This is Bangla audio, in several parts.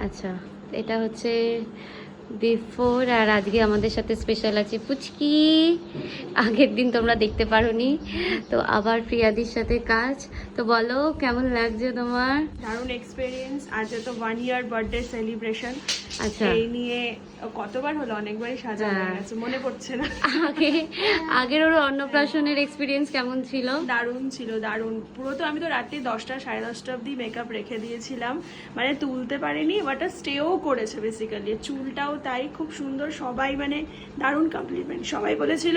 আচ্ছা, এটা হচ্ছে বিফোর, আর আজকে আমাদের সাথে স্পেশাল আছে পুচকি। আগের দিন তোমরা দেখতে পারোনি, তো আবার প্রিয়াদির সাথে কাজ। তো বলো কেমন লাগছে তোমার? দারুণ এক্সপিরিয়েন্স। আজকে তো 1 ইয়ার বার্থডে সেলিব্রেশন। আচ্ছা, এই নিয়ে কতবার হলো, অনেকবারই সাজা হয়ে গেছে, মনে পড়ছে না। আগের ওর অন্নপ্রাশনের এক্সপিরিয়েন্স কেমন ছিল? দারুণ ছিল, দারুণ। পুরো তো আমি তো রাত্রি 10টা 10:30 অব্দি মেকআপ রেখে দিয়েছিলাম, মানে তুলতে পারিনি, বাট স্টেও করেছে বেসিক্যালি। চুলটাও তাই, খুব সুন্দর। সবাই মানে দারুণ কমপ্লিমেন্ট, সবাই বলেছিল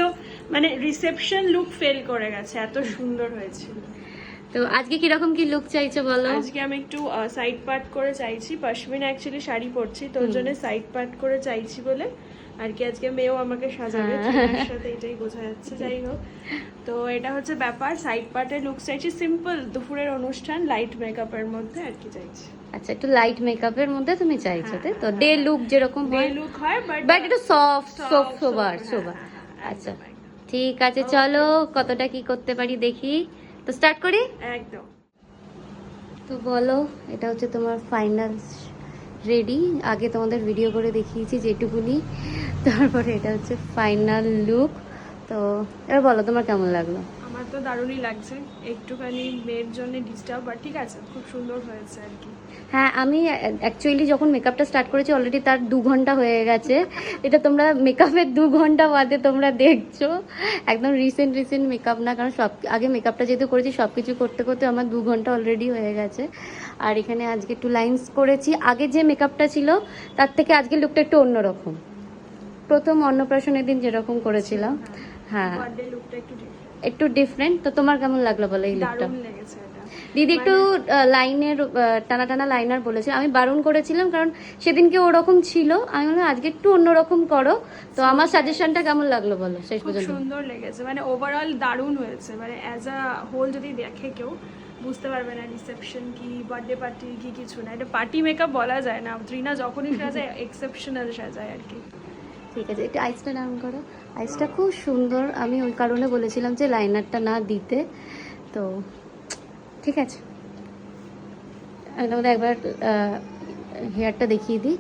মানে রিসেপশন লুক ফেল করে গেছে, এত সুন্দর হয়েছিল। তো আজকে কিরকম কি লুক চাইছো বলো? আজকে আমি একটু সাইড পার্ট করে চাইছি। পশমিনা অ্যাকচুয়ালি শাড়ি পরছি, তো ওর জন্য সাইড পার্ট করে চাইছি বলে আর কি। আজকে মেয়েও আমাকে সাজাবে, তোমার সাথে এটাই বোঝা যাচ্ছে। যাই হোক, তো এটা হচ্ছে ব্যাপার। সাইড পার্টের লুক চাইছি সিম্পল, দুপুরের অনুষ্ঠান, লাইট মেকআপের মধ্যে আর কি চাইছি। আচ্ছা, একটু লাইট মেকআপের মধ্যে তুমি চাইছো, তাই তো? ডে লুক যেরকম হয়, লুক হয়, বাট একটু সফট সোবার। হ্যাঁ, আচ্ছা, ঠিক আছে, চলো কতটা কি করতে পারি দেখি। তো স্টার্ট করি একদম। তো বলো, এটা হচ্ছে তোমার ফাইনাল রেডি। আগে তোমাদের ভিডিও করে দেখিয়েছি যেটুকুনি, তারপরে এটা হচ্ছে ফাইনাল লুক। তো এবার বলো তোমার কেমন লাগলো? আমার তো দারুণই লাগছে, একটুখানি মেয়ের জন্য ডিস্টার্ব, বাট ঠিক আছে, খুব সুন্দর হয়েছে আর কি। হ্যাঁ, আমি অ্যাকচুয়ালি যখন মেকআপটা স্টার্ট করেছি অলরেডি তার 2 ঘন্টা হয়ে গেছে। এটা তোমরা মেকআপের 2 ঘন্টা বাদে তোমরা দেখছো, একদম রিসেন্ট মেকআপ না, কারণ সব আগে মেকআপটা যেহেতু করেছি সব কিছু করতে করতে আমার 2 ঘন্টা অলরেডি হয়ে গেছে। আর এখানে আজকে একটু লাইন্স করেছি। আগে যে মেকআপটা ছিল তার থেকে আজকে লুকটা একটু অন্যরকম, প্রথম অন্নপ্রাশনের দিন যেরকম করেছিলাম। হ্যাঁ, বার্থডে লুকটা একটু ডিফারেন্ট। তো তোমার কেমন লাগলো বলো এই লুকটা? দারুণ লেগেছে এটা। দিদি একটু লাইনের টানা লাইনার বলেছিল, আমি বারণ করেছিলাম কারণ সেদিনকে ওরকম ছিল। আমি বললাম আজকে একটু অন্যরকম করো। তো আমার সাজেশনটা কেমন লাগলো বলো শেষ খুব পর্যন্ত? সুন্দর লেগেছে, মানে ওভারঅল দারুণ হয়েছে। মানে অ্যাজ আ হোল যদি দেখে কেউ বুঝতে পারবে না রিসেপশন কি, বার্থডে পার্টি কি, কিছু না। এটা পার্টি মেকআপ বলা যায় না, ত্রিনা যখনই সাজায় এক্সেপশনাল সাজায় আর কি। ঠিক আছে, একটু আইসটা ডাউন করো। আইসটা খুব সুন্দর, আমি ওই কারণে বলেছিলাম যে লাইনারটা না দিতে। তো ঠিক আছে, আমি তোমাদের একবার হেয়ারটা দেখিয়ে দিই।